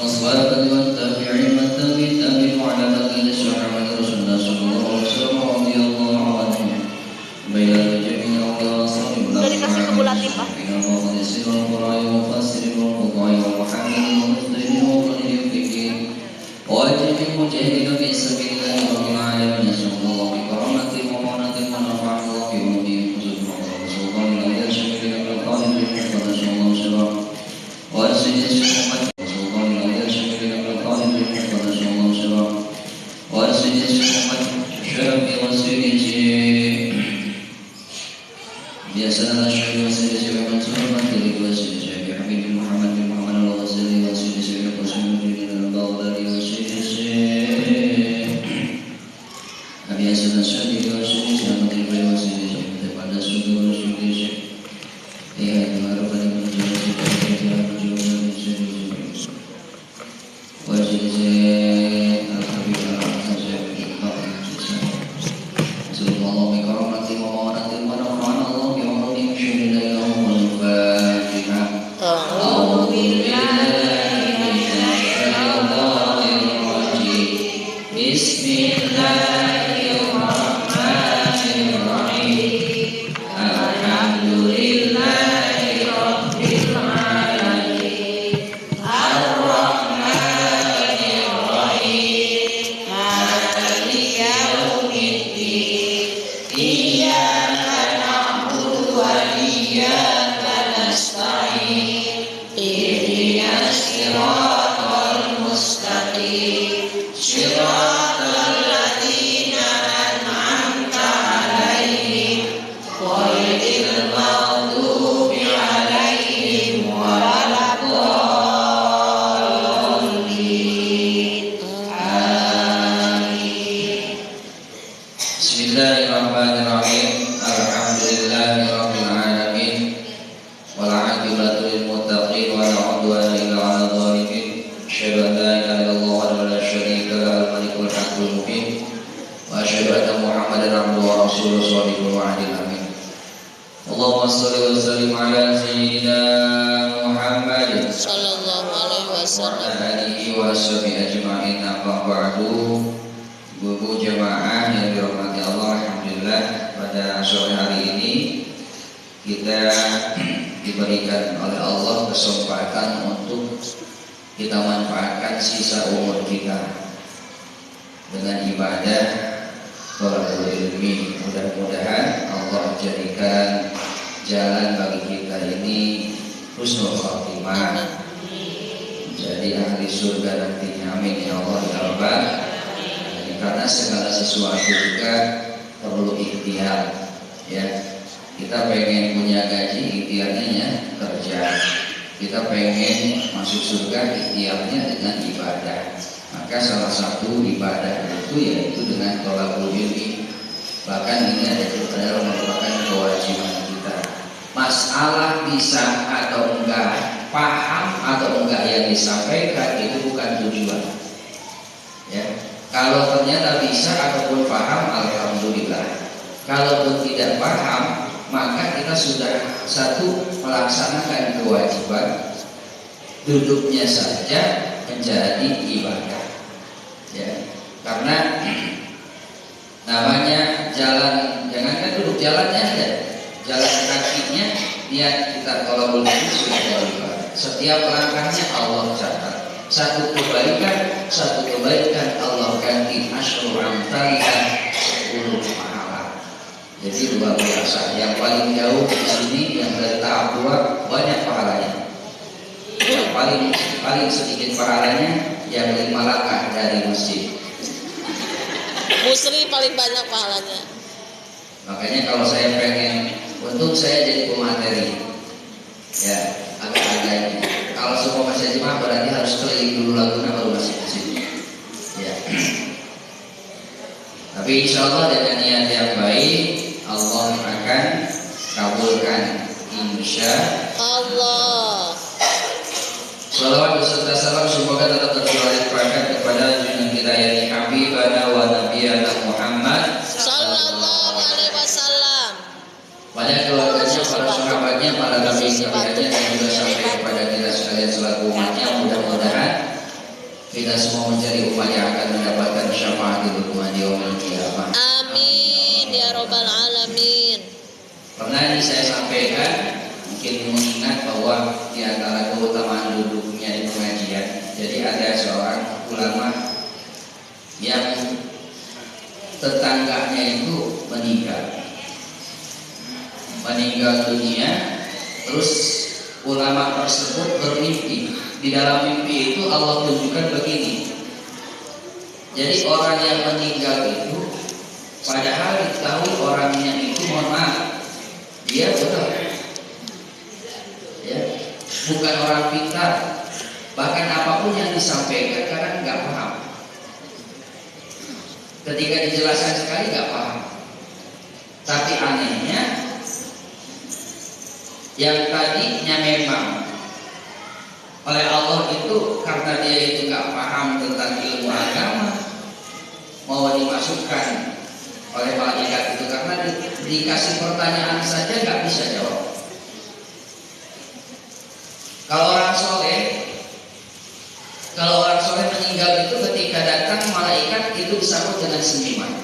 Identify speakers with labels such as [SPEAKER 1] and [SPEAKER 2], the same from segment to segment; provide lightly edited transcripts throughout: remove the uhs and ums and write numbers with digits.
[SPEAKER 1] والصحابة والتابعين والتابعين تابعين وعلى مدى الصحابة رسول الله صلى الله عليه وسلم رضي الله عنهم بين الجميع وصحبه من المحدثين والقراء والمفسرين والفقهاء والمحامين والمسلمين والمؤمنين في الدين وجميع المجاهدين في سبيل الله رب العالمين صلى الله بكرامته ومعونته ونفع الله بأمره وسبحانه وسلم إلى شمل القائم بالحفظ صلى الله عليه وسلم وسيد الشيخ biasanya syekh wasili syekh Mansur Mantili wasili syekh Habib bin Muhammad al-Ghazali wasili syekh Qasimuddin al-Baghdadi wasili syekh biasanya syekh wasili syekh Mantili wasili syekh daripada sudur wasili syekh ya diharapkan menjadi syekh wasili syekh al-Habib al-Ghazali sallallahu alaihi Ibu jemaah yang dirahmati Allah, alhamdulillah pada sore hari ini kita diberikan oleh Allah kesempatan untuk kita manfaatkan sisa umur kita dengan ibadah thalabul ilmi. Mudah-mudahan Allah jadikan jalan bagi kita ini husnul khatimah, jadi ahli surga nantinya. Amin ya Allah ya Rabbal. Karena segala sesuatu juga perlu ikhtiar, ya. Kita pengen punya gaji, ikhtiarnya ya kerja. Kita pengen masuk surga, ikhtiarnya dengan ibadah. Maka salah satu ibadah itu yaitu dengan thalabul ilmi. Bahkan ini adalah merupakan kewajiban kita. Masalah bisa atau enggak, paham atau enggak yang disampaikan itu bukan tujuan, ya. Kalau ternyata bisa ataupun paham, alhamdulillah. Kalaupun tidak paham, maka kita sudah satu melaksanakan kewajiban, duduknya saja menjadi ibadah, ya. Karena namanya jalan, jangankan duduk, jalannya aja, jalan kakinya, niat kita thalabul ilmi sudah ibadah. Setiap langkahnya Allah catat. Satu kebaikan Allah ganti asyru amthaliha 10 pahala. Jadi luar biasa. Yang paling jauh di sini yang dari tahap 2 banyak pahalanya. Yang paling sedikit pahalanya yang 5 langkah dari masjid.
[SPEAKER 2] Musri paling banyak pahalanya.
[SPEAKER 1] Makanya kalau saya pengen, untung saya jadi pemateri, ya agak-agak. Kalau semua masih jemaah berarti harus keliling dulu Laguna baru masuk ke sini, ya. Tapi insya Allah dengan niat yang baik Allah akan kabulkan, insya Allah. Salawat beserta salam semoga tetap tercurahkan kepada junjungan kita yang Habibana wa Nabiyana Muhammad
[SPEAKER 2] sallallahu alaihi wasallam,
[SPEAKER 1] pada keluarganya, para sahabatnya, para nabi-nabinya, dan juga sampai kepada kita sekalian selaku umatnya. Mudah-mudahan Kita semua mencari upaya akan mendapatkan syafaat di yaumil qiyamah.
[SPEAKER 2] Amin ya robbal alamin.
[SPEAKER 1] Pernah saya sampaikan, mungkin mengingat bahwa di antara keutamaan duduknya di pengajian, jadi ada seorang ulama yang tetangganya itu meninggal dunia, terus ulama tersebut bermimpi. Di dalam mimpi itu Allah tunjukkan begini. Jadi orang yang meninggal itu padahal diketahui orangnya itu, mohon maaf, dia betul, ya, bukan orang pintar, bahkan apapun yang disampaikan kadang nggak paham. Ketika dijelaskan sekali nggak paham. Tapi anehnya, yang tadinya memang oleh Allah itu karena dia itu nggak paham tentang ilmu agama, mau dimasukkan oleh malaikat itu karena dikasih pertanyaan saja nggak bisa jawab. Kalau orang soleh meninggal itu ketika datang malaikat itu disambut dengan senyuman.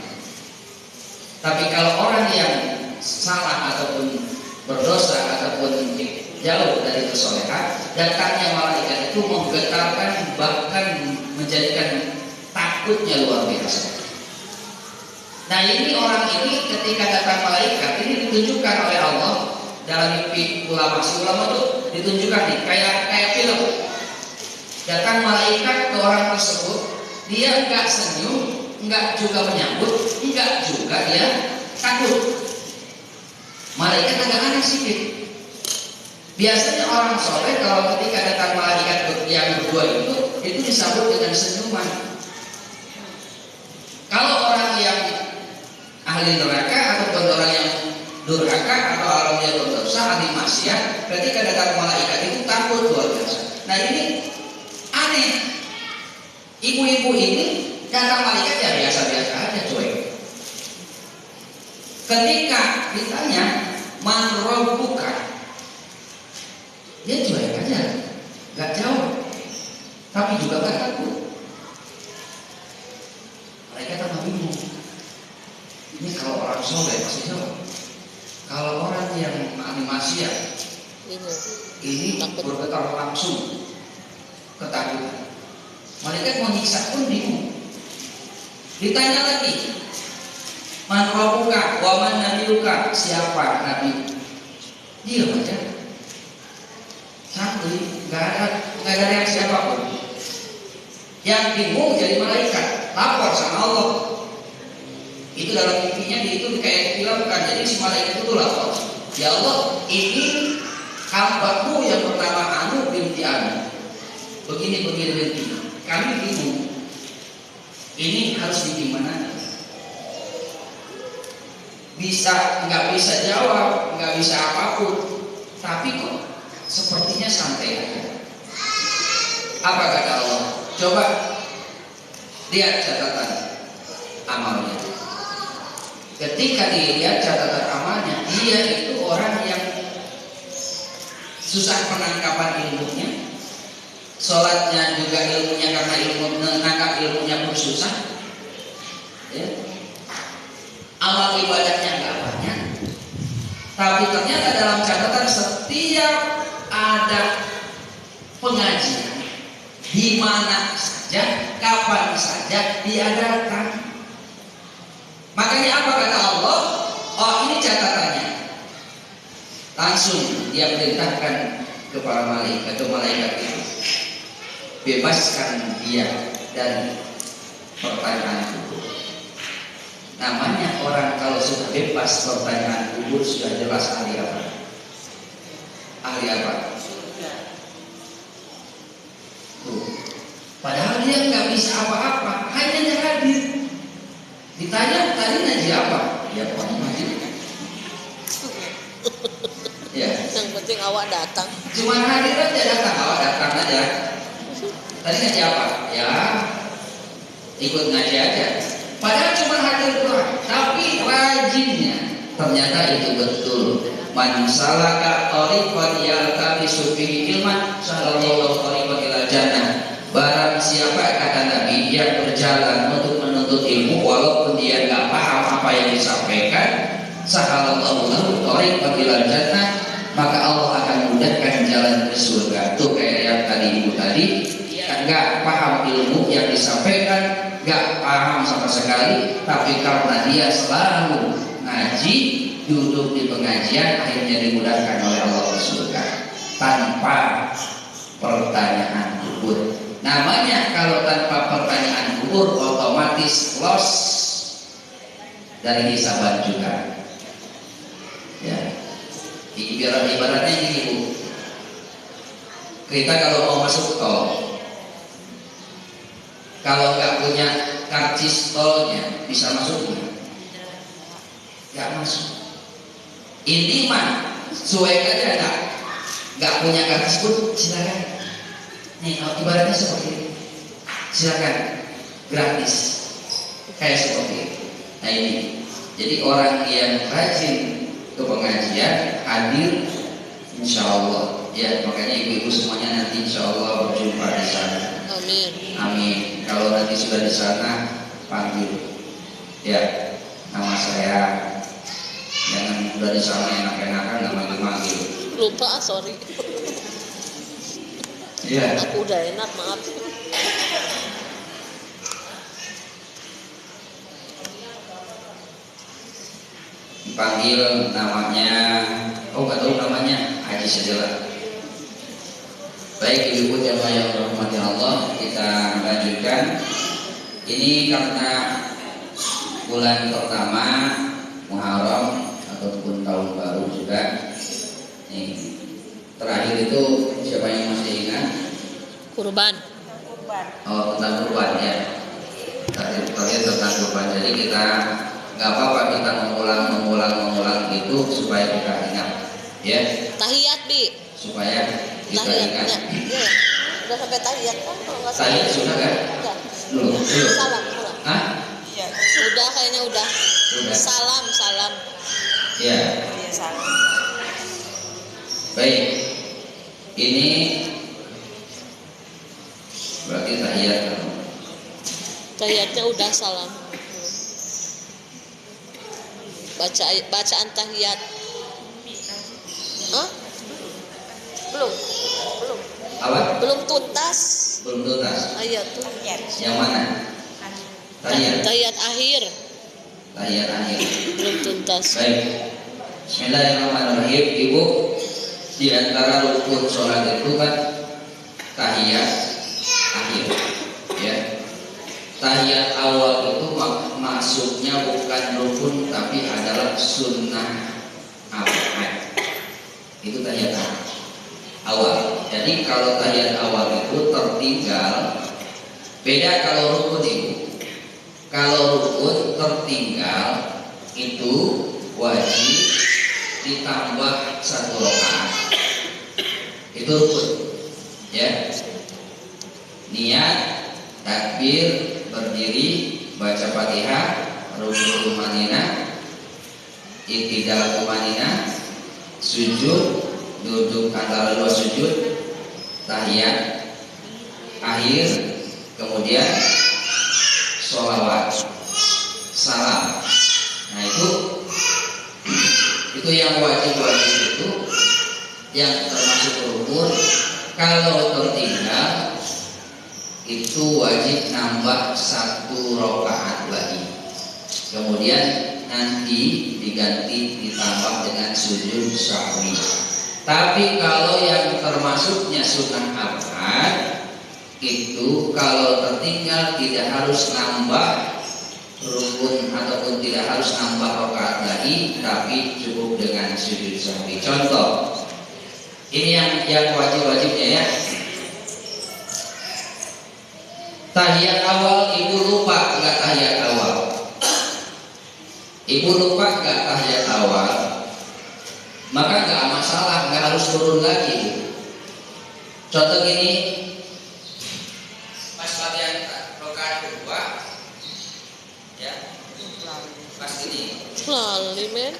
[SPEAKER 1] Tapi kalau orang yang salah ataupun berdosa ataupun jauh dari kesolehan, datangnya malaikat itu menggetarkan, bahkan menjadikan takutnya luar biasa. Nah ini orang ini ketika datang malaikat ini ditunjukkan oleh Allah dalam mimpi ulama. Si ulama itu ditunjukkan nih kayak film. Datang malaikat ke orang tersebut, dia enggak senyum, enggak juga menyambut, enggak juga dia takut. Malaikat agak aneh sedikit. Biasanya orang soleh kalau ketika datang malaikat yang berdua itu disambut dengan senyuman. Kalau orang yang ahli neraka ataupun orang yang durhaka atau orang yang berdosa, ahli maksiat, ketika datang malaikat itu takut luar biasa. Nah ini aneh. Ibu-ibu ini datang malaikat ya biasa-biasa aja cuy. Ketika ditanya man rabbuka, dia cuek aja, nggak jawab, tapi juga nggak takut. Mereka tambah bingung. Ini kalau orang soleh pasti jawab. Kalau orang yang ahli maksiat, ini bergetar langsung ketakutan. Mereka mau nyiksa pun bingung. Ditanya lagi, man rabbuka wa man nabiyuka, siapa nabi? Diam aja. Santuy, nggak ada reaksi apapun. Yang bingung jadi malaikat, lapor sama Allah. Itu dalam mimpinya itu kayak film kan. Jadi si malaikat itu lapor, ya Allah, ini hambamu yang pertama binti begini binti. Kami bingung. Ini harus bagaimana? Nggak bisa jawab, nggak bisa apapun. Tapi kok sepertinya santai aja. Apa kata Allah? Coba lihat catatan amalnya. Ketika dilihat catatan amalnya, dia itu orang yang susah penangkapan ilmunya. Sholatnya juga ilmunya, karena menangkap ilmunya pun susah. Ya. Amal ibadahnya nggak banyak. Tapi ternyata dalam catatan setiap ada pengajian di mana saja, kapan saja diadakan. Makanya apa kata Allah? Oh ini catatannya. Langsung dia perintahkan kepada malaikat itu, bebaskan dia dari pertanyaan kubur. Namanya orang kalau sudah bebas pertanyaan kubur sudah jelas ahli apa? Ahli apa? Tuh. Padahal dia nggak bisa apa-apa, hanya hadir. Ditanya tadi ngaji apa? Ya pokoknya ngaji. Ya.
[SPEAKER 2] Yang penting awak datang.
[SPEAKER 1] Cuma hadir aja, awak datang aja. Tadi ngaji apa? Ya ikut ngaji aja. Padahal cuma hadir doang, tapi rajinnya ternyata itu betul. Man salaka tariqan yaltamisu fihi ilman sallallahu tariqan ila jannah Barang siapa kata Nabi yang berjalan untuk menuntut ilmu walaupun dia nggak paham apa yang disampaikan, sahalallahu lahu thariqan ilal jannah, maka Allah akan mudahkan jalan ke surga. Tuh kayak yang tadi ibu tadi, dia nggak paham ilmu yang disampaikan, nggak paham sama sekali, tapi karena dia selalu ngaji, duduk di pengajian, akhirnya dimudahkan oleh Allah ke surga tanpa pertanyaan kubur. Namanya kalau tanpa pertanyaan kubur otomatis loss dari hisaban juga. Ya, ibaratnya ini ibu. Kita kalau mau masuk tol, kalau nggak punya karcis tolnya bisa masuk nggak? Nggak masuk. Ini mah cuek aja nggak punya karcis pun silakan. Nih, ibaratnya seperti ini. Silakan, gratis. Kayak seperti itu. Nah ini, jadi orang yang rajin ke pengajian hadir, insya Allah. Ya, makanya ibu-ibu semuanya nanti insya Allah berjumpa di sana.
[SPEAKER 2] Amin.
[SPEAKER 1] Amin. Kalau nanti sudah di sana, panggil. Ya, nama saya. Jangan udah di sana enak-enakan nggak manggil-manggil.
[SPEAKER 2] Lupa, sorry.
[SPEAKER 1] Iya.
[SPEAKER 2] Aku udah enak, maaf.
[SPEAKER 1] Dipanggil namanya, oh nggak tahu namanya, Haji saja lah. Baik ibu-ibu jamaah yang dirahmati Allah, kita lanjutkan. Ini karena bulan pertama Muharram ataupun tahun baru juga. Nih, terakhir itu siapa yang masih ingat?
[SPEAKER 2] Kurban.
[SPEAKER 1] Oh, tentang kurban ya. Terakhir tentang kurban. Jadi kita nggak apa-apa kita mengulang gitu supaya kita ingat, ya.
[SPEAKER 2] Tahiyat, Bi.
[SPEAKER 1] Supaya kita ingat.
[SPEAKER 2] Iya. Udah sampai tahiyat kan kalau nggak salah.
[SPEAKER 1] Tahiyat sudah kan?
[SPEAKER 2] Udah.
[SPEAKER 1] Belum.
[SPEAKER 2] Salam.
[SPEAKER 1] Hah?
[SPEAKER 2] Iya. Udah kayaknya udah.
[SPEAKER 1] Sudah.
[SPEAKER 2] Salam.
[SPEAKER 1] Ya.
[SPEAKER 2] Iya, salam.
[SPEAKER 1] Baik. Ini berarti tahiyat kan?
[SPEAKER 2] Tahiyatnya udah salam. Bacaan tahiyat. Hah? Belum.
[SPEAKER 1] Apa?
[SPEAKER 2] Belum tuntas.
[SPEAKER 1] Belum tuntas.
[SPEAKER 2] Ayat tuh.
[SPEAKER 1] Yang mana? Tahiyat.
[SPEAKER 2] Tahiyat akhir.
[SPEAKER 1] Tahiyat akhir.
[SPEAKER 2] Belum tuntas.
[SPEAKER 1] Baik. Bismillahirrahmanirrahim. Ibu, di antara rukun sholat itu kan tahiyat akhir, ya. Tahiyat awal itu maksudnya bukan rukun tapi adalah sunnah abad. Itu tahiyat awal. Jadi kalau tahiyat awal itu tertinggal, beda kalau rukun itu. Kalau rukun tertinggal itu wajib ditambah 1 rakaat. Itu rukun, ya. Niat, takbir, berdiri, baca Fatihah, rukun tumanina, i'tidal tumanina, sujud, duduk antara 2 sujud, tahiyat akhir, kemudian sholawat, salam. Nah itu yang wajib itu yang termasuk rukun. Kalau tertinggal itu wajib nambah 1 rakaat lagi. Kemudian nanti diganti ditambah dengan sujud sahwi. Tapi kalau yang termasuknya sunnah abad itu kalau tertinggal tidak harus nambah rukun ataupun tidak harus nambah rakaat lagi, tapi cukup dengan sujud sahwi. Contoh, ini yang wajib-wajibnya ya. Tahiyat awal ibu lupa nggak tahiyat awal? Ibu lupa nggak tahiyat awal? Maka nggak masalah, nggak harus turun lagi. Contoh gini, pas latihan rakaat kedua, ya, pas gini.
[SPEAKER 2] Lali men.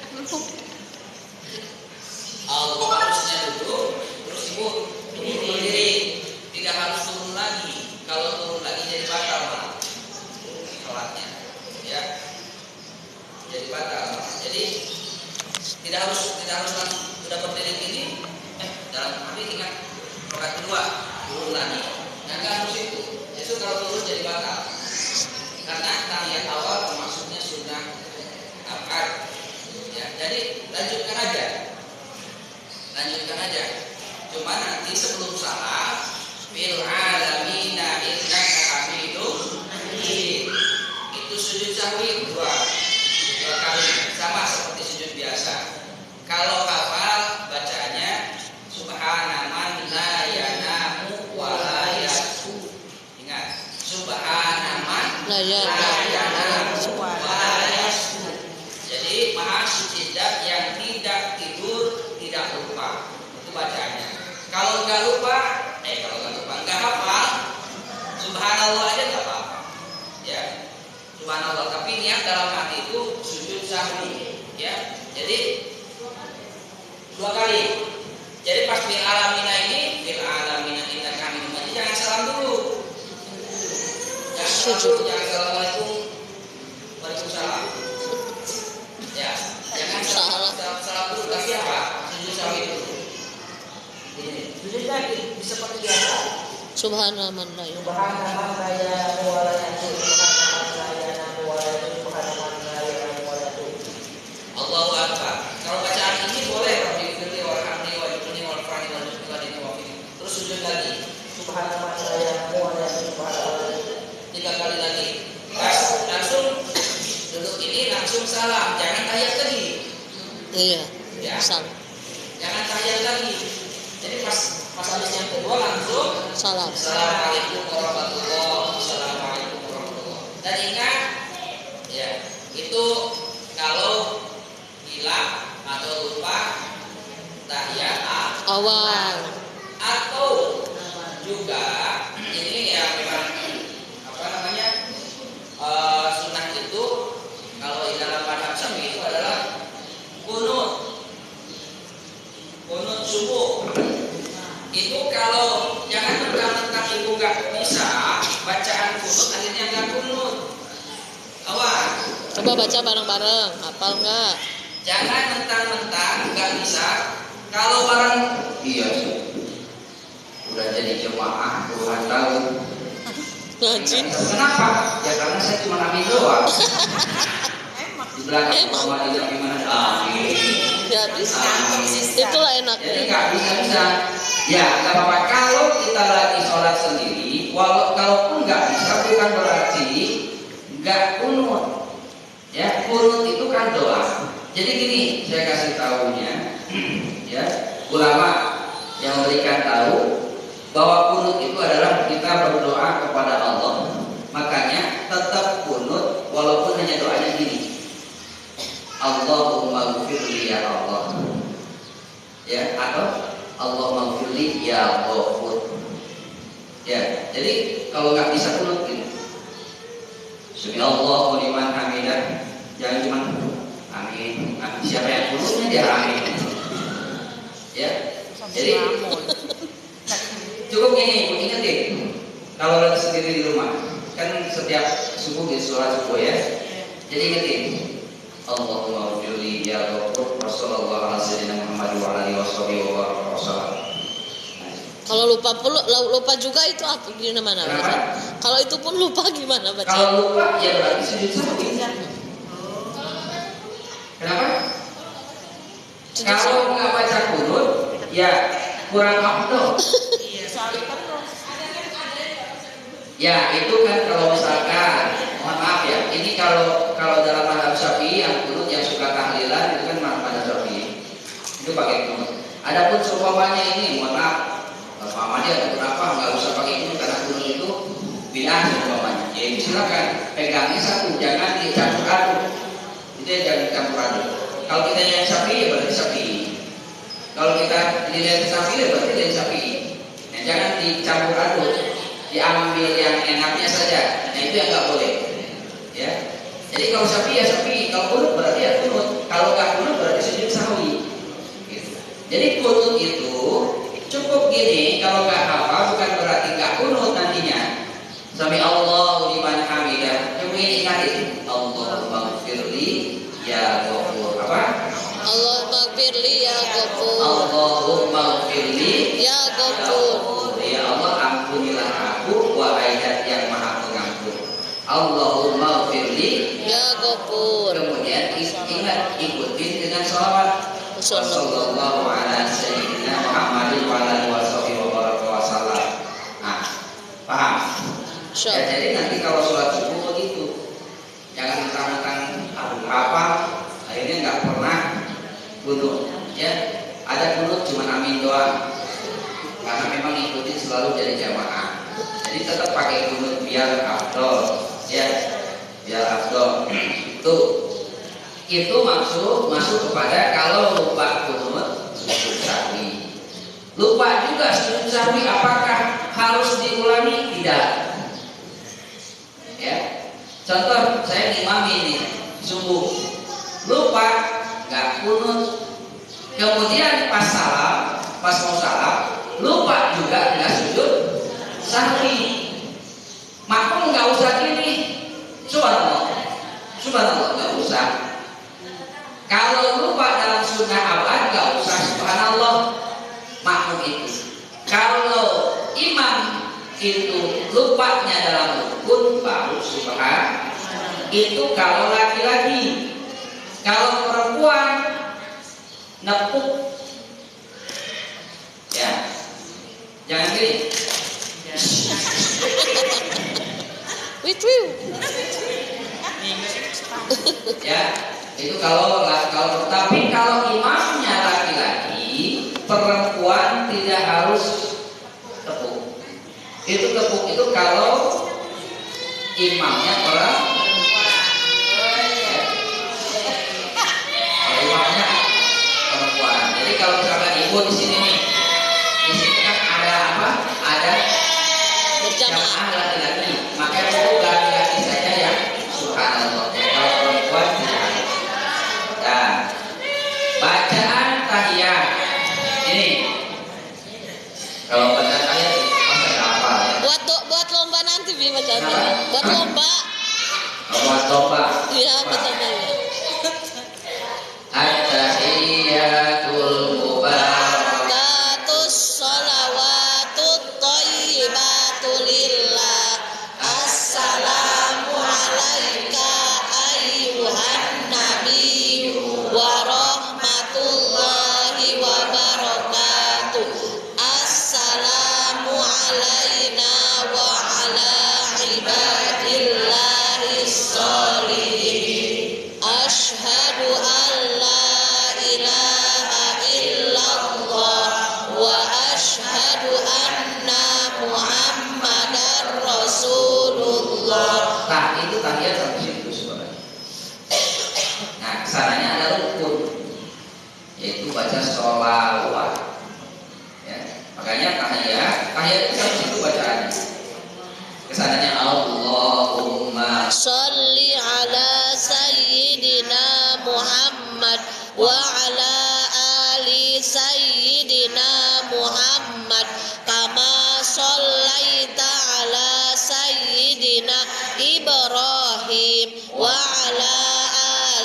[SPEAKER 1] Harusnya duduk, terus ibu berdiri, tidak harus turun lagi.
[SPEAKER 3] jadi batal. Karena tahiyat awal maksudnya sunnah akad. Ya, jadi lanjutkan aja. Cuma nanti sebelum salam fil alamina innaka hamidum majid. Itu sujud sahwi dua kali sama seperti sujud biasa. Kalau hafal bacanya subhana man la yanamu wa la yasku. Ingat, subhana man
[SPEAKER 2] La
[SPEAKER 3] la yanamu wa la yasku. Jadi maha suci zat yang tidak tidur, tidak lupa. Itu bacanya. Kalau nggak lupa, nggak hafal, subhanallah aja nggak apa-apa. Ya, subhanallah. Tapi niat dalam hati itu sujud sahwi. Ya, jadi dua kali. Jadi pas fil alamina ini, fil alamina innaka hamidum majid, jangan salam dulu. Jangan salam dulu, jangan assalamualaikum, waalaikumsalam. Ya, jangan salam dulu. Tapi apa? Sujud sahwi dulu. Ini sujud lagi seperti biasa.
[SPEAKER 2] Subhanallah man la ilaha.
[SPEAKER 3] Subhanallah saya muwalayatu. Subhanallah saya muwalayatu. Subhanallah saya muwalayatu. Allahu Akbar. Kalau bacaan ini boleh Rabbi firli warhamni wa jibni warfani wa jibni wa fini. Terus sujud lagi. Subhanallah saya muwalayatu. Subhanallah. 3 kali lagi. Langsung duduk ini langsung salam. Jangan tahiyat lagi.
[SPEAKER 2] Iya.
[SPEAKER 3] Ya.
[SPEAKER 2] Salam.
[SPEAKER 3] Jangan tahiyat lagi. Jadi pas habis yang kedua langsung
[SPEAKER 2] Salam.
[SPEAKER 3] Assalamualaikum warahmatullahi wabarakatuh. Assalamualaikum warahmatullahi wabarakatuh. Dan ingat, ya itu kalau hilang atau lupa tahiyat
[SPEAKER 2] Awal.
[SPEAKER 3] atau juga ini ya memang sunnah itu kalau di dalam madhab Syafi'i itu adalah kunut subuh. Itu kalau jangan mentang-mentang ibu gak bisa bacaan kunut akhirnya gak kunut. Awas.
[SPEAKER 2] Coba baca bareng-bareng. Hafal enggak?
[SPEAKER 3] Jangan mentang-mentang gak bisa. Kalau barang iya sih. Udah jadi jemaah puluhan tahun.
[SPEAKER 2] Ngaji.
[SPEAKER 3] Kenapa? Ya karena saya cuma amin doang. Di belakang rumah dia gimana? Amin.
[SPEAKER 2] Ya bisa. Itulah enaknya.
[SPEAKER 3] Jadi nggak bisa. Ya nggak apa-apa. Kalau kita lagi sholat sendiri, kalaupun nggak bisa bukan berarti nggak kunut. Ya kunut itu kan doa. Jadi gini, saya kasih tahunya, ya ulama yang memberikan tahu bahwa kunut itu adalah kita berdoa kepada Allah. Makanya tetap kunut walaupun hanya doanya gini. Allahumma ghfirli ya Allah. Ya, atau Allahumma ghfirli ya Ghafur. Ya, jadi kalau nggak bisa kunut gini. Subhanallahu liman hamidah. Jangan cuma amin. Siapa yang kunutnya dia amin. Ya. Jadi cukup gini, ingat deh. Kalau lagi sendiri di rumah, kan setiap subuh di sholat subuh ya. Jadi ingat deh. Allahumma ghfirli ya Ghafur wa sallallahu ala sayyidina Muhammad wa alihi wasallam.
[SPEAKER 2] Kalau lupa juga itu apa gimana baca? Kalau itu pun lupa gimana baca?
[SPEAKER 3] Kalau lupa ya berarti sujud sahwi. Kenapa? Kalau nggak baca kunut ya kurang afdal. Ya itu kan kalau misalkan mohon maaf ya, ini kalau dalam madhab Syafi'i yang kunut yang suka tahlilan itu kan madhab Syafi'i itu pakai kunut. Adapun seumpamanya ini mohon maaf, dia atau kenapa nggak usah pakai kunut karena kunut itu bid'ah seumpamanya. Ya silakan pegangnya satu, jangan dicampur aduk. Itu yang jangan dicampur aduk. Kalau kita yang Syafi'i ya berarti Syafi'i. Kalau kita dilihat Syafi'i ya berarti dari Syafi'i. Nah, jangan dicampur aduk. Diambil yang enaknya saja. Nah itu yang nggak boleh. Ya. Jadi kalau Syafi'i ya Syafi'i, kalau kunut berarti ya kunut. Kalau nggak kunut berarti sujud sahwi. Gitu. Jadi kunut itu cukup gini. Kalau nggak hafal bukan berarti nggak kunut nantinya. Sami Allahu liman hamidah. Coba ini ingatin. Allahumma ghfirli ya Ghafur. Apa?
[SPEAKER 2] Allahumma ghfirli ya Ghafur.
[SPEAKER 3] Allahumma ghfirli
[SPEAKER 2] Ya Ghafur.
[SPEAKER 3] Ya Allah ampunilah aku wahai zat yang maha pengampun. Allahumma firli.
[SPEAKER 2] Ya Ghafur.
[SPEAKER 3] Kemudian ingat ikutin dengan sholawat. Sallallahu ala sayyidina Muhammadin wa ala alihi wa sallam. Nah, paham? Ya, jadi nanti kalau sholat subuh begitu, jangan mentang-mentang apa, akhirnya nggak pernah kunut. Ya, ada kunut cuma amin doang, karena memang ikutin selalu dari jamaah. Jadi tetap pakai kunut biar afdol, ya, biar afdol. Itu masuk kepada kalau lupa kunut sujud sahwi. Lupa juga sujud sahwi, apakah harus diulangi? Tidak. Ya, contoh saya imam ini subuh, lupa nggak kunut, kemudian pas mau salam, lupa juga nggak sujud sahwi. Makmum nggak usah gini, subhanallah nggak usah. Kalau lupa dalam sunnah abad nggak usah subhanallah makmum itu. Kalau imam itu lupanya dalam rukun baru subhan. Itu kalau laki-laki. Kalau perempuan nepuk, ya jangan gini. Ya, itu kalau tapi kalau imamnya laki-laki, perempuan tidak harus tepuk. Itu tepuk itu kalau imamnya perempuan. Kalau imamnya perempuan. Jadi kalau misalkan ibu di sini nih, di sini kan ada apa? Ada jamaah laki-laki. Maka itu laki-laki saja yang subhanallah. Kalau perempuan tidak. Dan bacaan tahiyat ini kalau bacaan tahiyat masa hafal ya.
[SPEAKER 2] Buat lomba nanti Bi bacanya. Buat lomba.
[SPEAKER 3] Buat lomba.
[SPEAKER 2] Iya bacanya.
[SPEAKER 3] At-tahiyatul
[SPEAKER 2] mubarakatus sholawatut thayyibatu lillah. Assalamu alaika ayyuhan nabi wa rahmatullahi wa barakatuh. Assalamu alaina wa ala ibadillahi sholihin. Asyhadu an la ilaha illallah wa asyhadu anna muhammadar rasulullah.
[SPEAKER 3] Nah, itu tahiyat sampai situ sebenarnya. Nah, kesananya ada rukun, yaitu baca sholawat. Ya, makanya tahiyat itu sampai situ bacaannya. Kesananya Allahumma
[SPEAKER 2] Sholli ala sayyidina Muhammad wa ala ali sayyidina Muhammad kama shollaita ala sayyidina Ibrahim wa ala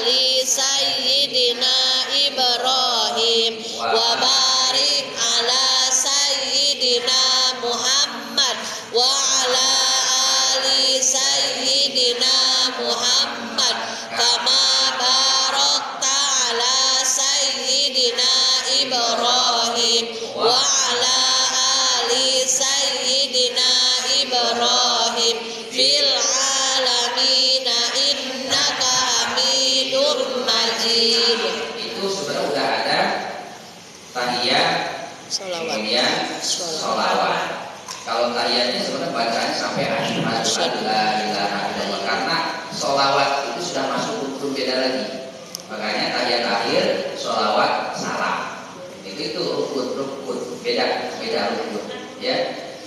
[SPEAKER 2] ali sayyidina Ibrahim wa barik ala sayyidina Muhammad wa ala ali sayyidina Muhammad kama barakta ala sayyidina Ibrahim wa ala ali sayyidina Ibrahim fil alamin innaka Hamidum Majid.
[SPEAKER 3] itu sebenarnya udah ada tahiyat, kemudian sholawat. Kalau tahiyatnya sebenarnya bacaan sampai asyhadu an la ilaha illallah, karena sholawat itu sudah masuk rukun beda lagi. Makanya tahiyat akhir sholawat salam. Itu rukun beda rukun. Ya,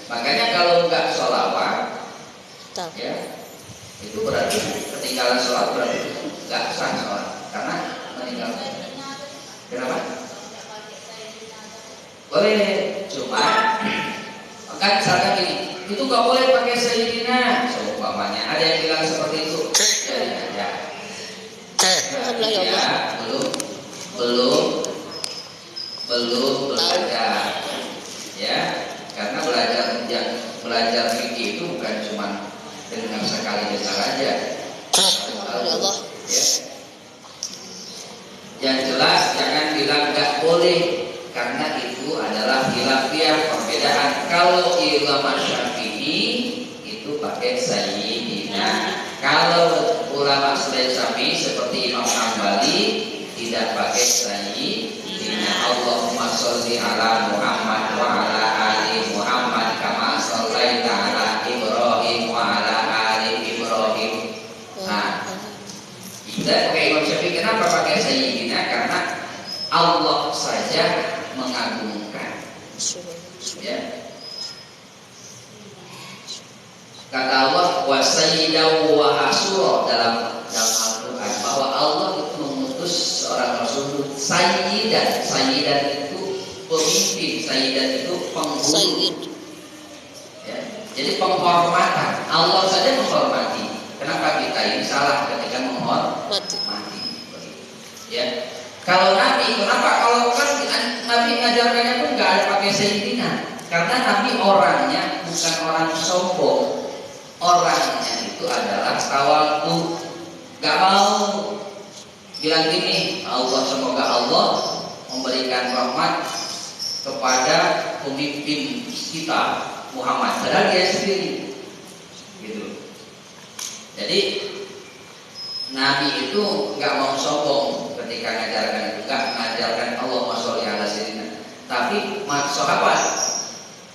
[SPEAKER 3] makanya kalau nggak sholawat, ya itu berarti ketinggalan sholat, berarti nggak sah sholat karena meninggalkan. Kenapa? Boleh, cuma kan misalkan gini, itu nggak boleh pakai sayyidina, seumpamanya ada yang bilang seperti itu. Ya. Belum belajar, ya, karena belajar fikih itu bukan cuma dengar sekali. sekali dengar aja.
[SPEAKER 2] Ya Allah.
[SPEAKER 3] Ya. Yang jelas jangan bilang nggak boleh, karena itu adalah khilafiyah, perbedaan. Kalau ulama Syafi'i itu pakai sayyidina. Kalau ulama selain Syafi'i seperti Imam Hambali tidak pakai sayyidina. Allahumma sholli ala Muhammad wa ala ali Muhammad kama shallaita ala Ibrahim wa ala ali Ibrahim. Nah, kita pakai Imam Syafi'i. Kenapa pakai sayyidina? Karena Allah saja mengagungkan. Ya. Kata Allah wa sayyidahu wa hasura dalam Al-Quran bahwa Allah itu mengutus seorang Rasul sayyidan. Sayyidan itu pemimpin, sayyidan itu penghulu. Ya. Jadi penghormatan. Allah saja menghormati. Kenapa kita ini salah ketika menghormati? Ya. Kalau Nabi, kenapa kalau kan Nabi ngajarkannya pun nggak ada pakai sayyidina? Karena Nabi orangnya bukan orang sombong. Orangnya itu adalah tawadu. Gak mau bilang gini, Allah semoga Allah memberikan rahmat kepada pemimpin kita Muhammad. Padahal dia sendiri, gitu. Jadi Nabi itu nggak mau sombong ketika ngajarkan itu, nggak mengajarkan Allahumma sholli ala sayyidina. Tapi sahabat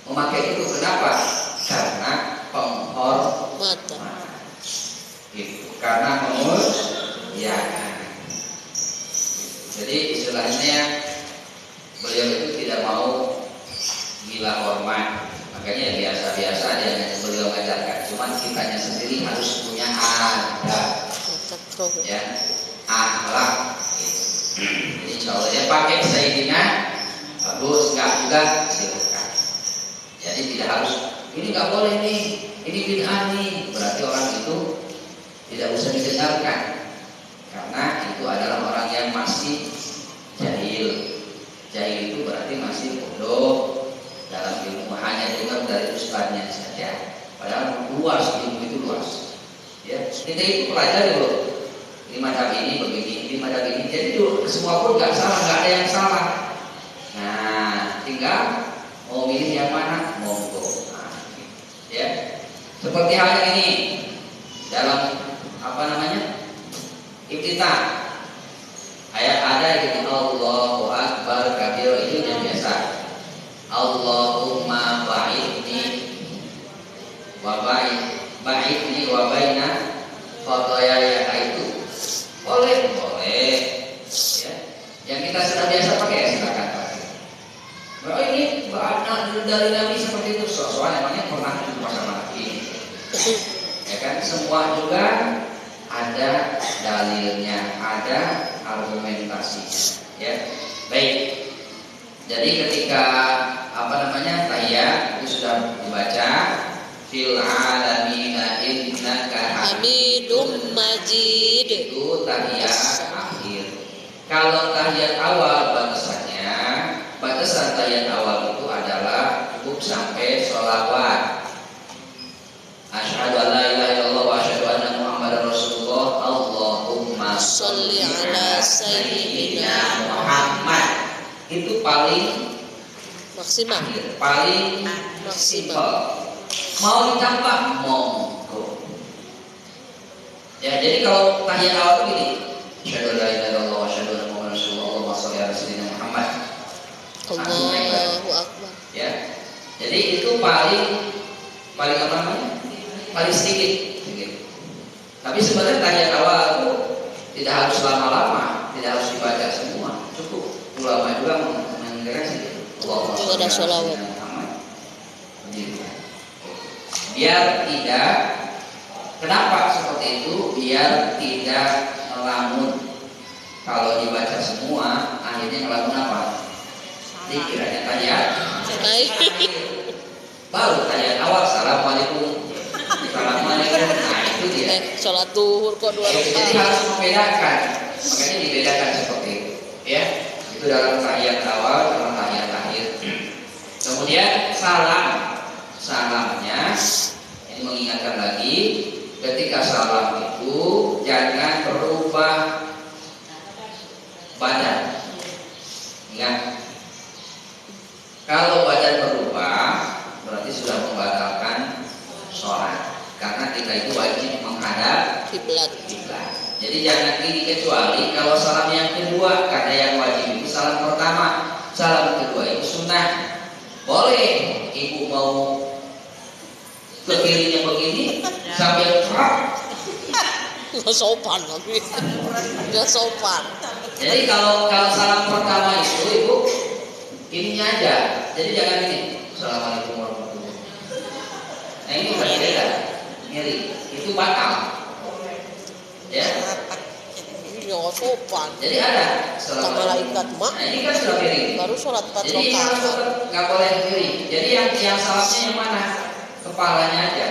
[SPEAKER 3] memakai itu kenapa? Karena penghormatan. Itu karena memuliakan. Jadi istilahnya beliau itu tidak mau gila hormat. Makanya biasa-biasa dia beliau ngajarkan. Cuman kitanya sendiri harus punya adab. Ya, akhlak. Jadi insya Allah ya pakai sayyidina bagus, nggak juga silakan. Jadi tidak harus ini nggak boleh nih, ini bid'ah nih. Berarti orang itu tidak usah didengarkan, karena itu adalah orang yang masih jahil. Jahil itu berarti masih bodoh dalam ilmu, hanya dengar dari ustadznya saja. Padahal luas ilmu itu luas. Ya, kita itu pelajari loh. Di madhab ini begini, di madhab ini. Jadi tuh semua pun nggak salah, nggak ada yang salah. Nah, tinggal mau milih yang mana, monggo. Nah, ya, seperti halnya ini dalam apa namanya iftitah. Ada yang Allahu Akbar kabir itu yang biasa. Allahumma ba'idni wa ba'idni wa baina khotoyaya itu. Boleh, ya. Yang kita sudah biasa pakai ya silakan pakai. Bahwa ini bahana dari Nabi seperti itu, soalnya emangnya pernah jumpa sama Nabi. Ya kan, semua juga ada dalilnya, ada argumentasinya. Ya, baik. Jadi ketika tahiyat itu sudah dibaca fil alamina innaka
[SPEAKER 2] Hamidum Majid.
[SPEAKER 3] Itu tahiyat akhir. Kalau tahiyat awal batasan tahiyat awal itu adalah cukup sampai sholawat. Asyhadu an la ilaha illallah wa asyhadu anna Muhammadar Rasulullah. Allahumma
[SPEAKER 2] Sholli ala Sayyidina
[SPEAKER 3] Muhammad. Itu paling
[SPEAKER 2] maksimal.
[SPEAKER 3] Paling
[SPEAKER 2] Maksimal.
[SPEAKER 3] Mau ditambah monggo. Ya, jadi kalau tahiyat awal itu gini, asyhadu an la ilaha illallah wa asyhadu anna Muhammadar Rasulullah. Allahumma sholli ala sayyidina Muhammad.
[SPEAKER 2] Allahu Akbar.
[SPEAKER 3] Ya. Jadi itu paling apa namanya? Paling sedikit. Tapi sebenarnya tahiyat awal itu tidak harus lama-lama, tidak harus dibaca semua, cukup. Ulama juga mengatakan sedikit. Allahumma sholli ala sayyidina Muhammad. Biar tidak, kenapa seperti itu? Biar tidak ngelamun. Kalau dibaca semua, akhirnya ngelamun apa? Dikiranya tahiyat. Baru tahiyat awal, assalamualaikum. Assalamualaikum. Nah itu dia.
[SPEAKER 2] Sholat duhur kok 2
[SPEAKER 3] Jadi
[SPEAKER 2] rakaat.
[SPEAKER 3] harus membedakan. Makanya dibedakan seperti itu. Ya, itu dalam tahiyat awal, dalam tahiyat akhir. Kemudian salamnya ini mengingatkan lagi ketika salam itu jangan berubah badan. Ingat, kalau badan berubah berarti sudah membatalkan sholat, karena kita itu wajib menghadap
[SPEAKER 2] Kiblat.
[SPEAKER 3] kiblat. Jadi jangan ini, kecuali kalau salam yang kedua, karena yang wajib itu salam pertama, salam kedua itu sunnah. Boleh ibu mau ke kirinya begini sambil
[SPEAKER 2] Nggak sopan lagi. Nggak sopan.
[SPEAKER 3] Jadi kalau salam pertama itu ibu ininya aja. Jadi jangan ini. Assalamualaikum warahmatullahi wabarakatuh. Nah ini berbeda. Ngiri. Itu batal. Ya.
[SPEAKER 2] Nggak sopan.
[SPEAKER 3] Jadi ada.
[SPEAKER 2] Kata malaikat mak.
[SPEAKER 3] Nah ini kan sudah miring.
[SPEAKER 2] Baru sholat 4
[SPEAKER 3] Jadi harus
[SPEAKER 2] rakaat.
[SPEAKER 3] tetap nggak boleh miring. Jadi yang salamnya yang mana? Kepalanya aja.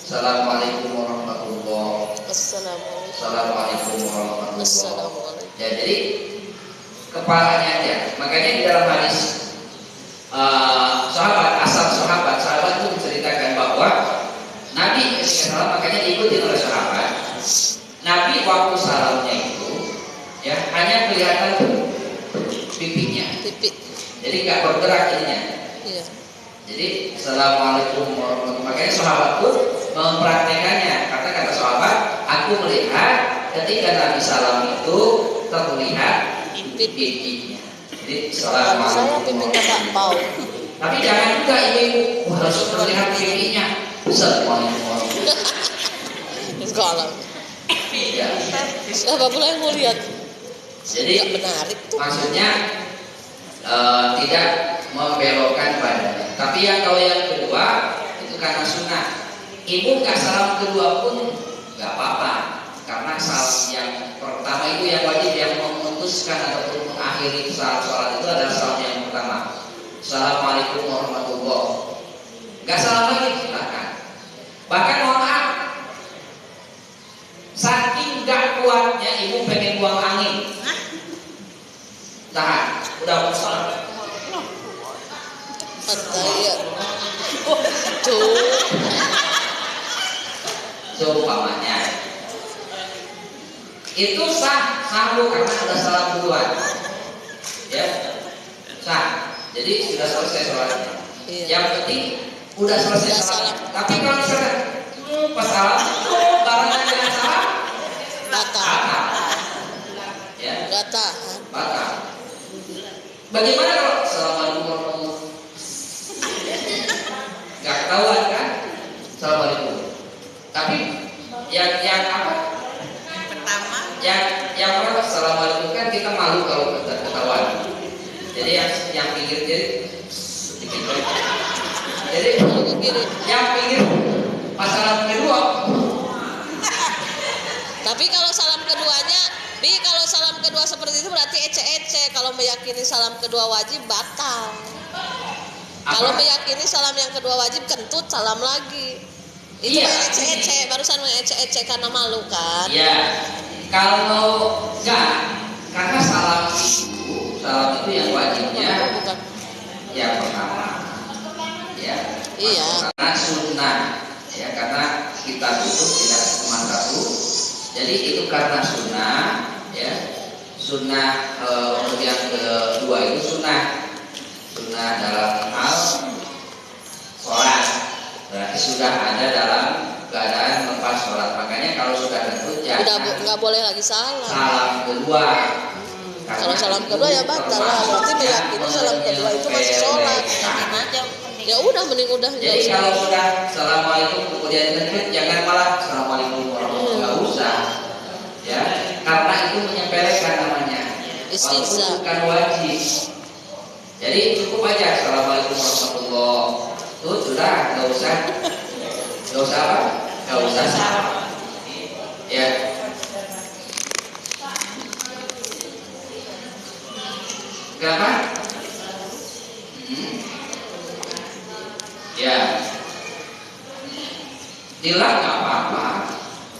[SPEAKER 3] Assalamualaikum warahmatullahi wabarakatuh.
[SPEAKER 2] Assalamualaikum.
[SPEAKER 3] Assalamualaikum warahmatullahi wabarakatuh.
[SPEAKER 2] Assalamualaikum.
[SPEAKER 3] Ya, jadi kepalanya aja. Makanya di dalam hadis sahabat itu menceritakan bahwa Nabi ketika salam, makanya diikuti oleh sahabat. Nabi waktu salamnya itu ya hanya kelihatan pipinya.
[SPEAKER 2] Pipi.
[SPEAKER 3] Jadi nggak bergerak ininya.
[SPEAKER 2] Iya.
[SPEAKER 3] Jadi assalamualaikum warahmatullahi wabarakatuh. Makanya sahabat pun mempraktekannya. Karena kata sahabat, aku melihat ketika Nabi salam itu terlihat pipinya. Jadi
[SPEAKER 2] Saya
[SPEAKER 3] assalamualaikum.
[SPEAKER 2] pipinya tak bau.
[SPEAKER 3] Tapi jangan juga ibu harus terlihat pipinya. Assalamualaikum warahmatullahi
[SPEAKER 2] Enggak lah.
[SPEAKER 3] wabarakatuh. Ya.
[SPEAKER 2] Siapa pula yang mau lihat?
[SPEAKER 3] Jadi
[SPEAKER 2] Nggak menarik tuh.
[SPEAKER 3] maksudnya tidak membelokkan badannya. Tapi kalau yang kedua itu karena sunnah. Ibu nggak salam kedua pun nggak apa-apa, karena salam yang pertama itu yang wajib, yang memutuskan ataupun mengakhiri saat sholat itu adalah salam yang pertama. Assalamualaikum warahmatullahi wabarakatuh. Nggak salam lagi silakan. Bahkan mohon maaf, saking nggak kuatnya ibu pengen buang angin. Tahan, udah mau sholat.
[SPEAKER 2] Katanya. Tuh.
[SPEAKER 3] Seumpamanya itu sah lu karena ada salam duluan, ya sah. Jadi sudah selesai sholatnya.
[SPEAKER 2] Iya.
[SPEAKER 3] Yang penting udah selesai
[SPEAKER 2] Udah
[SPEAKER 3] sholat.
[SPEAKER 2] salam.
[SPEAKER 3] Tapi kalau misalkan pas salam barengan dengan salam
[SPEAKER 2] Batal.
[SPEAKER 3] batal, ya
[SPEAKER 2] Nggak tahan.
[SPEAKER 3] batal. Bagaimana kalau assalamualaikum warahmatullahi wabarakatuh? Gak ketahuan kan? Assalamualaikum. Tapi yang apa? Yang pertama assalamualaikum kan kita malu kalau ketahuan. Jadi yang pinggir jadi sedikit. Jadi yang pinggir pas salam kedua.
[SPEAKER 2] Tapi kalau salam keduanya, kalau salam kedua seperti itu berarti ece-ece. Kalau meyakini salam kedua wajib batal. Kalau meyakini salam yang kedua wajib kentut salam lagi. Itu
[SPEAKER 3] Iya.
[SPEAKER 2] ece-ece, barusan ece-ece karena malu kan?
[SPEAKER 3] Iya. Kalau enggak, karena salam itu yang wajibnya
[SPEAKER 2] Bukan.
[SPEAKER 3] yang pertama. Ya.
[SPEAKER 2] Iya.
[SPEAKER 3] Karena sunnah, ya karena kita duduk tidak cuma satu. Jadi itu karena sunnah, ya. Sunnah untuk yang kedua itu sunnah dalam hal sholat. Berarti sudah ada dalam keadaan lepas sholat. Makanya kalau sudah kentut
[SPEAKER 2] Udah
[SPEAKER 3] jangan
[SPEAKER 2] nggak boleh lagi salam.
[SPEAKER 3] salam kedua.
[SPEAKER 2] Kalau salam kedua ya batal lah. Berarti meyakini salam kedua itu masih sholat. Ya udah mending udah nggak
[SPEAKER 3] Jadi
[SPEAKER 2] usah.
[SPEAKER 3] kalau sudah assalamualaikum kemudian kentut, jangan malah assalamualaikum warahmatullahi wabarakatuh. Nggak usah, ya karena itu menyepelekan namanya. Walaupun
[SPEAKER 2] Istihza.
[SPEAKER 3] bukan wajib. Jadi cukup aja assalamualaikum warahmatullahi wabarakatuh. Tuh sudah, nggak usah apa? Nggak usah salam. Ya. Kenapa? Ya. Dilak nggak apa-apa.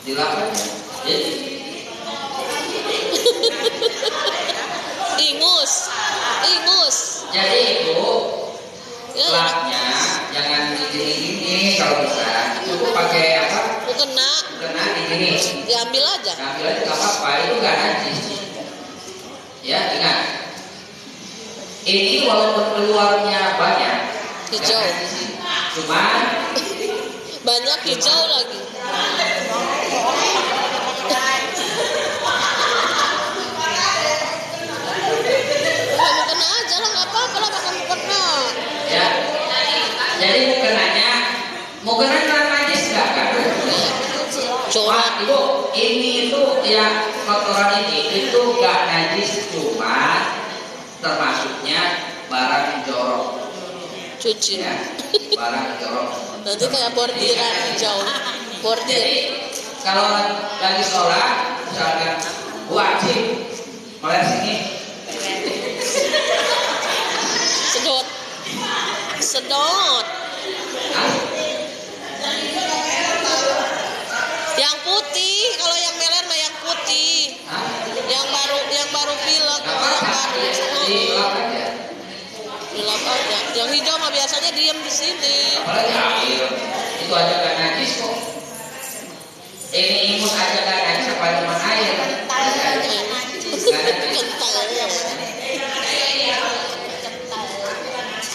[SPEAKER 3] Dilak aja. Jadi
[SPEAKER 2] Ingus.
[SPEAKER 3] jadi itu
[SPEAKER 2] Ya.
[SPEAKER 3] laknya jangan gini kalau bisa cukup pakai apa?
[SPEAKER 2] Mukena
[SPEAKER 3] Kena di sini.
[SPEAKER 2] diambil aja.
[SPEAKER 3] Ambil aja nggak apa-apa, itu nggak najis. Ya ingat, ini walaupun keluarnya banyak,
[SPEAKER 2] Hijau.
[SPEAKER 3] nggak najis. Cuman
[SPEAKER 2] Banyak hijau lagi. Kamu kena aja lah, nggak apa-apa lah kamu kena.
[SPEAKER 3] ya, jadi mukenanya najis nggak kan?
[SPEAKER 2] Corak.
[SPEAKER 3] Ibu, ini itu ya kotoran ini itu nggak najis, cuma termasuknya barang jorok.
[SPEAKER 2] Cuci.
[SPEAKER 3] Ya, barang jorok.
[SPEAKER 2] Nanti kayak bordiran hijau. Bordir.
[SPEAKER 3] Jadi kalau lagi sholat, misalkan wajib mulai sini,
[SPEAKER 2] Sedot. Sedot.
[SPEAKER 3] Hah?
[SPEAKER 2] Yang putih, kalau yang meler mah yang putih.
[SPEAKER 3] Hah?
[SPEAKER 2] Yang baru pilek,
[SPEAKER 3] Nggak
[SPEAKER 2] yang
[SPEAKER 3] apa-apa,
[SPEAKER 2] baru.
[SPEAKER 3] dilap aja.
[SPEAKER 2] Dilap aja. Yang hijau mah biasanya diem di sini.
[SPEAKER 3] Apalagi air, itu aja nggak najis kok. Ini imus aja nggak najis, apa cuma air? Nggak najis.
[SPEAKER 2] Kental.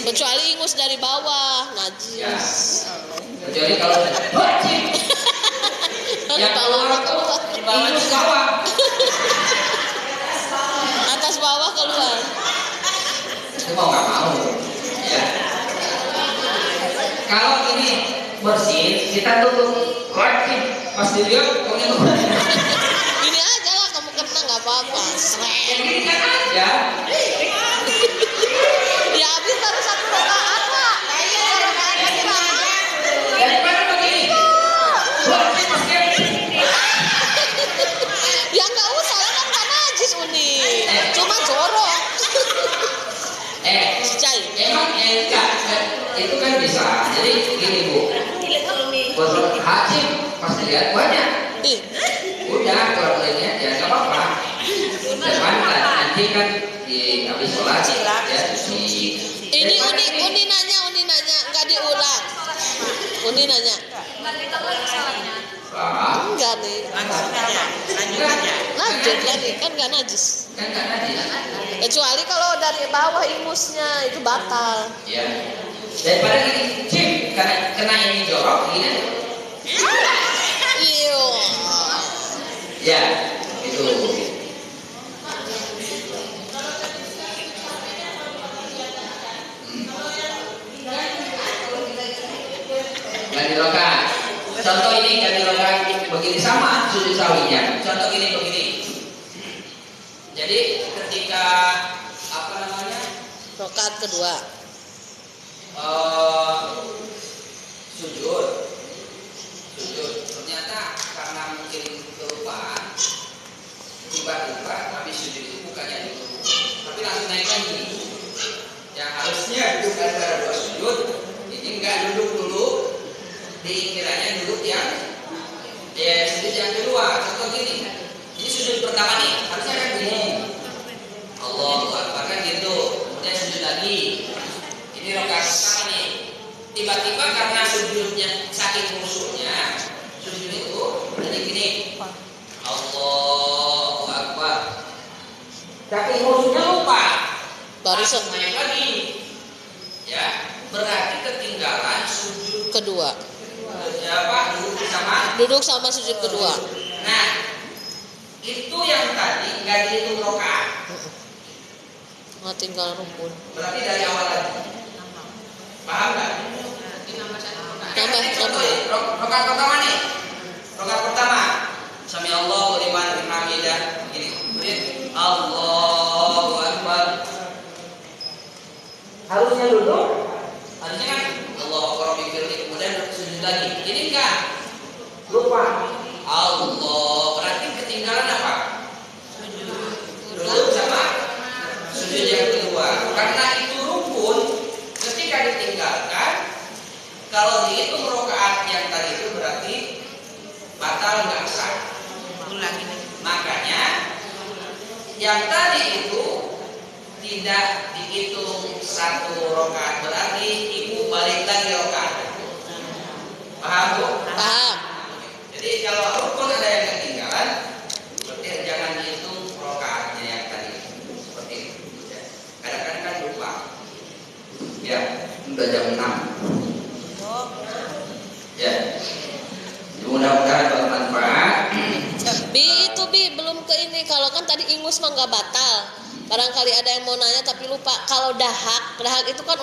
[SPEAKER 2] Kecuali ingus dari bawah,
[SPEAKER 3] Ya.
[SPEAKER 2] najis.
[SPEAKER 3] Kecuali kalau wajib.
[SPEAKER 2] Dari
[SPEAKER 3] Yang
[SPEAKER 2] bawah
[SPEAKER 3] keluar tuh ingus bawah.
[SPEAKER 2] atas bawah keluar.
[SPEAKER 3] Itu mau nggak mau. Ya. Kalau ini bersih, kita tutup wajib. Pas dilihat, pokoknya tuh.
[SPEAKER 2] Ini aja lah kamu kena nggak apa-apa.
[SPEAKER 3] Yang ini kan aja.
[SPEAKER 2] Ya habis baru satu rakaat lah.
[SPEAKER 3] Daripada begini. Wajib pakai.
[SPEAKER 2] Ya nggak usah lah kan nggak najis Uni. Cuma jorok. Cai.
[SPEAKER 3] Emang enggak, itu kan bisa. Jadi gini Bu, botol haji pasti lihat banyak.
[SPEAKER 2] Ih,
[SPEAKER 3] Udah kalau ini aja nggak apa-apa. Cuman nanti kan di habis sholat ya di.
[SPEAKER 2] ini Uni nanya nggak diulang. Uni nanya. Enggak nih. Lanjut lagi kan nggak najis.
[SPEAKER 3] Kan nggak najis.
[SPEAKER 2] Kecuali kalau dari bawah ingusnya itu batal.
[SPEAKER 3] Ya. Daripada gini, cip karena kena ini jorok gini.
[SPEAKER 2] Iyo.
[SPEAKER 3] Ya, itu. Ganti rokat. Contoh ini ganti rokat begini sama sujud sawinya. Contoh ini begini. Jadi ketika apa namanya
[SPEAKER 2] Rakaat kedua.
[SPEAKER 3] sujud ternyata karena mungkin kelupaan tiba-tiba habis sujud itu bukannya dulu tapi langsung naik lagi. Yang harusnya duduk antara dua sujud ini enggak duduk dulu, dikiranya duduk yang sujud yang kedua. Contoh gini, ini sujud pertama nih harusnya kan gini, Allahu Akbar kan gitu, kemudian sujud lagi. Ini rakaat pertama nih, tiba-tiba karena sujudnya saking khusyuknya sujud itu jadi gini, Allahu Akbar, saking khusyuknya lupa
[SPEAKER 2] Baru
[SPEAKER 3] naik lagi, ya berarti ketinggalan sujud
[SPEAKER 2] kedua.
[SPEAKER 3] duduk sama
[SPEAKER 2] Duduk sama sujud kedua.
[SPEAKER 3] nah itu yang tadi nggak dihitung rakaat,
[SPEAKER 2] Nggak tinggal rumpun.
[SPEAKER 3] berarti dari awal lagi. Paham nggak?
[SPEAKER 2] Tambah.
[SPEAKER 3] Rakaat pertama nih. Rakaat pertama. Sami Allahu liman hamidah. Gini. Kemudian Allahu Akbar. Harusnya duduk. Harusnya kan Allahu Akbar mikir kemudian sujud lagi. Ini enggak. Lupa. Allah. Berarti ketinggalan apa? Duduk sama sujud yang kedua. Karena itu rukun. Ketika ditinggalkan, kalau dihitung rakaat yang tadi itu berarti batal nggak sah. Makanya yang tadi itu tidak dihitung satu rakaat, berarti ibu balik lagi rakaat.
[SPEAKER 2] Paham?
[SPEAKER 3] Jadi kalau rukun ada yang ketinggalan, berarti jangan hitung rakaatnya yang tadi. Seperti itu. Ya. Kadang-kadang kan lupa. Ya, udah jam 6. Ya. Mudah-mudahan bermanfaat.
[SPEAKER 2] Bi belum ke ini. Kalau kan tadi ingus mah nggak batal. Barangkali ada yang mau nanya tapi lupa. Kalau dahak itu kan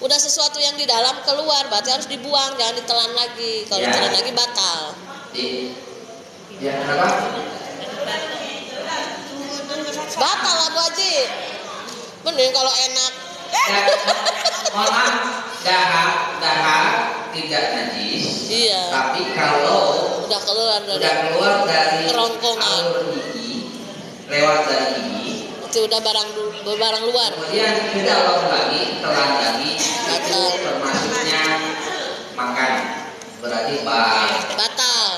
[SPEAKER 2] udah sesuatu yang di dalam keluar, berarti harus dibuang, jangan ditelan lagi. Kalau ditelan lagi batal.
[SPEAKER 3] Ya, kenapa?
[SPEAKER 2] Batal lah Bu Haji. Mending kalau enak.
[SPEAKER 3] Mohon maaf, dahak tidak najis.
[SPEAKER 2] Iya.
[SPEAKER 3] Tapi kalau
[SPEAKER 2] Udah keluar
[SPEAKER 3] dari
[SPEAKER 2] kerongkongan,
[SPEAKER 3] alur gigi, lewat dari gigi,
[SPEAKER 2] itu udah barang luar.
[SPEAKER 3] kemudian kita ulang lagi, telan lagi, itu
[SPEAKER 2] Batal.
[SPEAKER 3] termasuknya makan, berarti
[SPEAKER 2] Batal.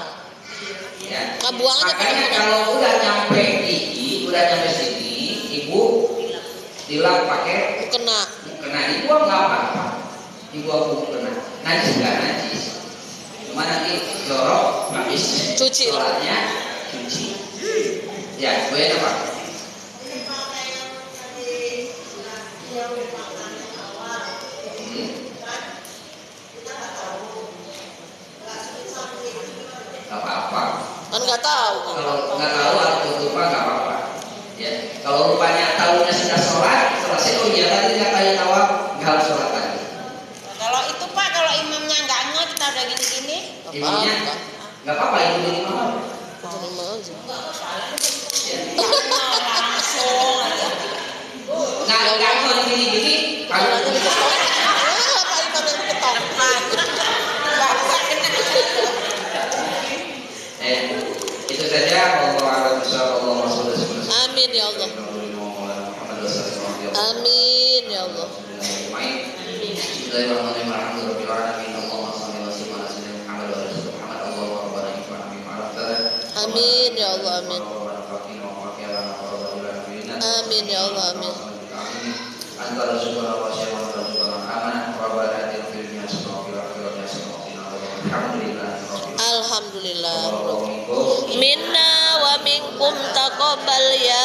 [SPEAKER 3] ya.
[SPEAKER 2] Buang aja
[SPEAKER 3] Makanya
[SPEAKER 2] bener-bener.
[SPEAKER 3] kalau udah nyampe gigi, udah nyampe sini, ibu dilap pakai
[SPEAKER 2] Kena.
[SPEAKER 3] dibuang nggak apa-apa, dibuang kena, najis nggak najis, cuma nanti jorok habis
[SPEAKER 2] Cuci.
[SPEAKER 3] sholatnya cuci. Ya, gue apa? Gak apa-apa.
[SPEAKER 2] Kan nggak tahu.
[SPEAKER 3] Kalau nggak tahu atau lupa nggak apa-apa. Ya, kalau rupanya tahunya sudah sholat, selesai. Oh iya tadi nggak kayak tawaf, nggak harus sholat lagi.
[SPEAKER 4] Kalau itu Pak, kalau imamnya nggak ngeh kita udah gini-gini,
[SPEAKER 3] Imamnya nggak apa-apa, itu jadi imam.
[SPEAKER 2] Terima aja.
[SPEAKER 3] Ya.
[SPEAKER 4] langsung aja.
[SPEAKER 3] Nggak mau gini-gini, kalau
[SPEAKER 2] Apa imam yang diketok?
[SPEAKER 3] itu saja. Allah
[SPEAKER 2] Amin ya Allah. Amin ya Allah. Amin ya Allah. Amin. Amin ya Allah. Amin. Alhamdulillah. Minna wa minkum taqabbal ya